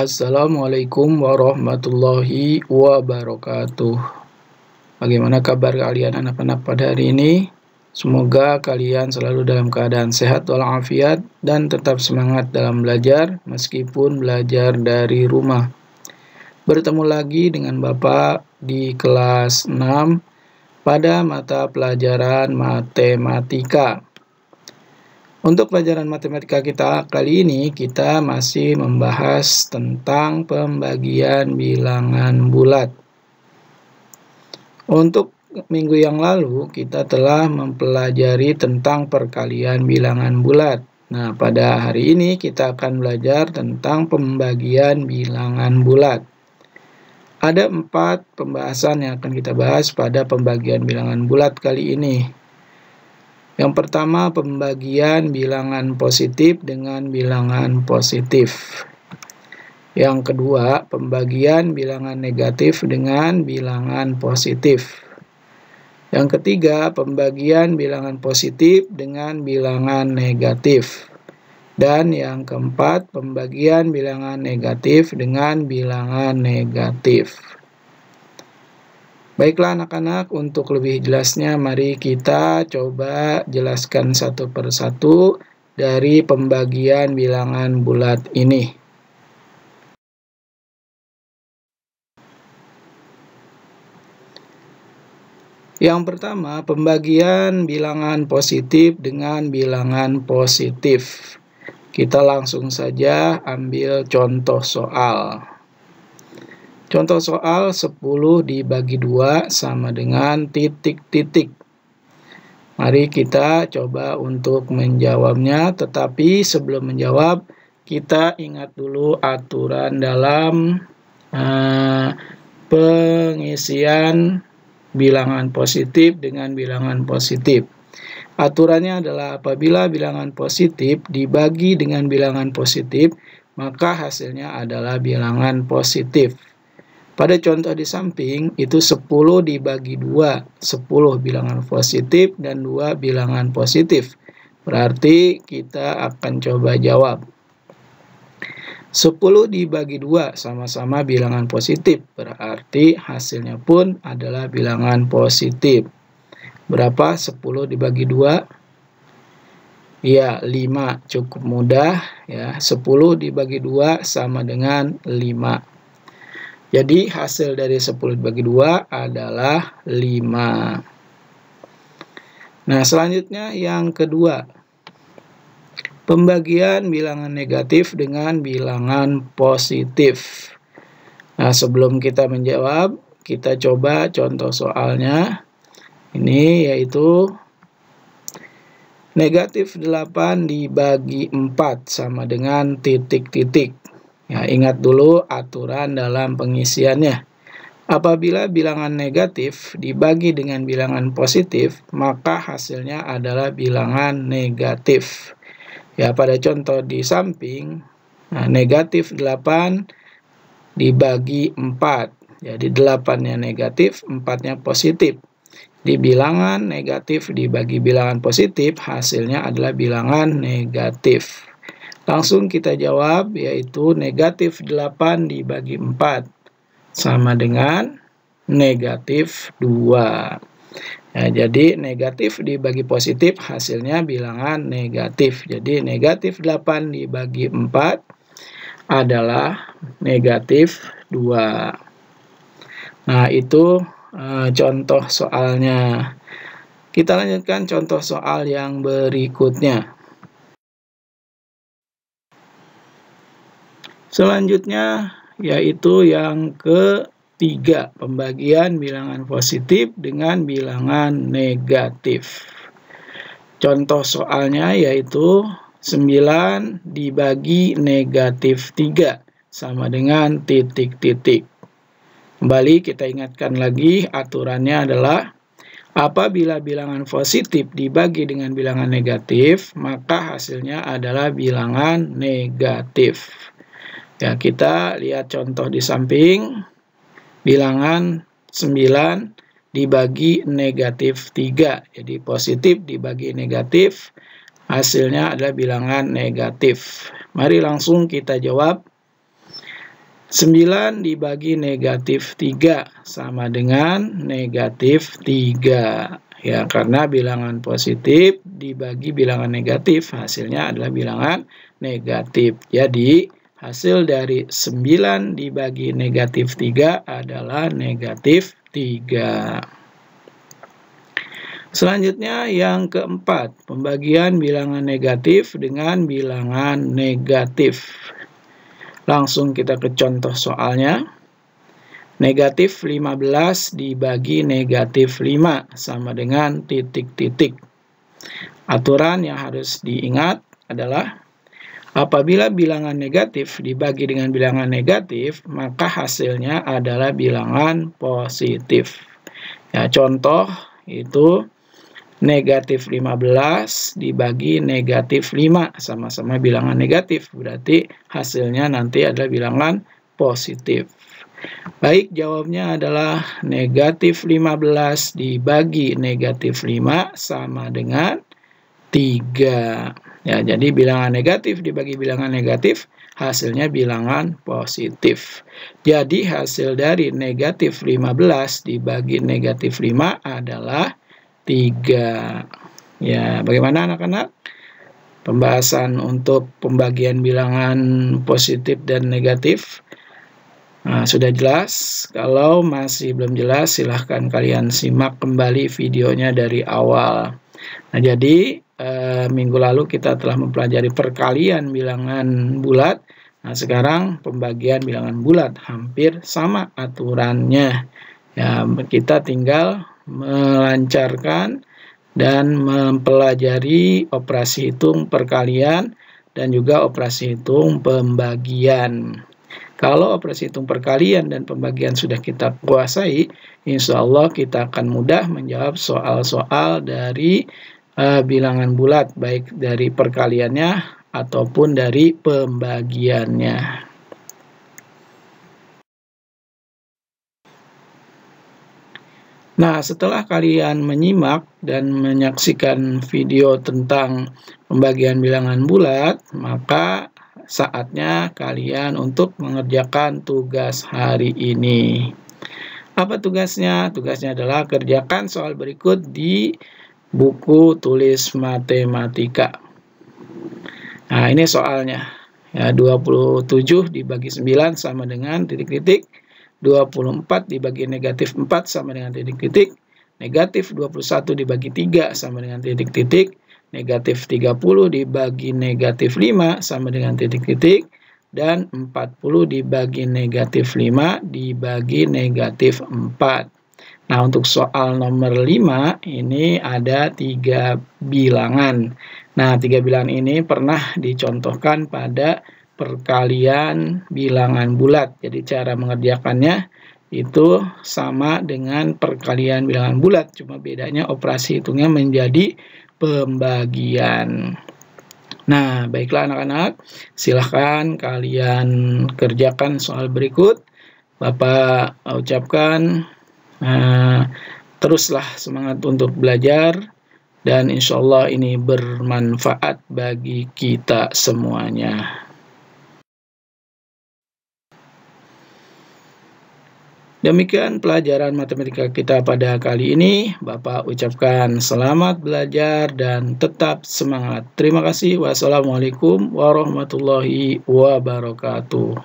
Assalamualaikum warahmatullahi wabarakatuh. Bagaimana kabar kalian anak-anak pada hari ini? Semoga kalian selalu dalam keadaan sehat walafiat dan tetap semangat dalam belajar meskipun belajar dari rumah. Bertemu lagi dengan Bapak di kelas 6 pada mata pelajaran matematika. Untuk pelajaran matematika kita kali ini, kita masih membahas tentang pembagian bilangan bulat. Untuk minggu yang lalu, kita telah mempelajari tentang perkalian bilangan bulat. Nah, pada hari ini kita akan belajar tentang pembagian bilangan bulat. Ada 4 pembahasan yang akan kita bahas pada pembagian bilangan bulat kali ini. Yang pertama, pembagian bilangan positif dengan bilangan positif. Yang kedua, pembagian bilangan negatif dengan bilangan positif. Yang ketiga, pembagian bilangan positif dengan bilangan negatif. Dan yang keempat, pembagian bilangan negatif dengan bilangan negatif. Baiklah anak-anak, untuk lebih jelasnya mari kita coba jelaskan satu persatu dari pembagian bilangan bulat ini. Yang pertama, pembagian bilangan positif dengan bilangan positif. Kita langsung saja ambil contoh soal. Contoh soal 10 dibagi 2 sama dengan titik-titik. Mari kita coba untuk menjawabnya, tetapi sebelum menjawab, kita ingat dulu aturan dalam pengisian bilangan positif dengan bilangan positif. Aturannya adalah apabila bilangan positif dibagi dengan bilangan positif, maka hasilnya adalah bilangan positif. Pada contoh di samping, itu 10 dibagi 2, 10 bilangan positif dan 2 bilangan positif. Berarti kita akan coba jawab. 10 dibagi 2 sama-sama bilangan positif, berarti hasilnya pun adalah bilangan positif. Berapa 10 dibagi 2? Ya, 5, cukup mudah ya. 10 dibagi 2 sama dengan 5. Jadi hasil dari 10 dibagi 2 adalah 5. Nah, selanjutnya yang kedua. Pembagian bilangan negatif dengan bilangan positif. Nah, sebelum kita menjawab, kita coba contoh soalnya. Ini yaitu negatif 8 dibagi 4 sama dengan titik-titik. Ya, ingat dulu aturan dalam pengisiannya. Apabila bilangan negatif dibagi dengan bilangan positif, maka hasilnya adalah bilangan negatif. Ya, pada contoh di samping, negatif 8 dibagi 4. Jadi 8-nya negatif, 4-nya positif. Di bilangan negatif dibagi bilangan positif, hasilnya adalah bilangan negatif. Langsung kita jawab, yaitu negatif 8 dibagi 4 sama dengan negatif 2. Nah, jadi negatif dibagi positif hasilnya bilangan negatif. Jadi negatif 8 dibagi 4 adalah negatif 2. Nah, itu contoh soalnya. Kita lanjutkan contoh soal yang berikutnya. Selanjutnya yaitu yang ketiga, pembagian bilangan positif dengan bilangan negatif. Contoh soalnya yaitu 9 dibagi negatif 3 sama dengan titik-titik. Kembali kita ingatkan lagi, aturannya adalah apabila bilangan positif dibagi dengan bilangan negatif, maka hasilnya adalah bilangan negatif. Ya, kita lihat contoh di samping. Bilangan 9 dibagi negatif 3. Jadi positif dibagi negatif, hasilnya adalah bilangan negatif. Mari langsung kita jawab. 9 dibagi negatif 3 sama dengan negatif 3. Ya, karena bilangan positif dibagi bilangan negatif, hasilnya adalah bilangan negatif. Jadi, hasil dari 9 dibagi negatif 3 adalah negatif 3. Selanjutnya yang keempat, pembagian bilangan negatif dengan bilangan negatif. Langsung kita ke contoh soalnya. Negatif 15 dibagi negatif 5 sama dengan titik-titik. Aturan yang harus diingat adalah apabila bilangan negatif dibagi dengan bilangan negatif, maka hasilnya adalah bilangan positif. Ya, contoh itu negatif 15 dibagi negatif 5, sama-sama bilangan negatif, berarti hasilnya nanti adalah bilangan positif. Baik, jawabnya adalah negatif 15 dibagi negatif 5 sama dengan 3. Ya, jadi bilangan negatif dibagi bilangan negatif, hasilnya bilangan positif. Jadi hasil dari negatif 15 dibagi negatif 5 adalah 3. Ya, bagaimana anak-anak? Pembahasan untuk pembagian bilangan positif dan negatif. Nah, sudah jelas. Kalau masih belum jelas, silahkan kalian simak kembali videonya dari awal. Nah, jadi minggu lalu kita telah mempelajari perkalian bilangan bulat. Nah, sekarang pembagian bilangan bulat hampir sama aturannya. Ya, kita tinggal melancarkan dan mempelajari operasi hitung perkalian dan juga operasi hitung pembagian. Kalau operasi hitung perkalian dan pembagian sudah kita kuasai, insya Allah kita akan mudah menjawab soal-soal dari bilangan bulat, baik dari perkaliannya ataupun dari pembagiannya. Nah, setelah kalian menyimak dan menyaksikan video tentang pembagian bilangan bulat, maka saatnya kalian untuk mengerjakan tugas hari ini. Apa tugasnya? Tugasnya adalah kerjakan soal berikut di buku tulis matematika. Nah, ini soalnya. Ya, 27 dibagi 9 sama dengan titik-titik. 24 dibagi negatif 4 sama dengan titik-titik, negatif 21 dibagi 3 sama dengan titik-titik, negatif 30 dibagi negatif 5 sama dengan titik-titik, dan 40 dibagi negatif 5 dibagi negatif 4. Nah, untuk soal nomor 5 ini ada 3 bilangan. Nah, 3 bilangan ini pernah dicontohkan pada perkalian bilangan bulat. Jadi cara mengerjakannya itu sama dengan perkalian bilangan bulat, cuma bedanya operasi hitungnya menjadi pembagian. Nah, baiklah anak-anak, silahkan kalian kerjakan soal berikut. Bapak ucapkan teruslah semangat untuk belajar, dan insya Allah ini bermanfaat bagi kita semuanya. Demikian pelajaran matematika kita pada kali ini. Bapak ucapkan selamat belajar dan tetap semangat. Terima kasih. Wassalamualaikum warahmatullahi wabarakatuh.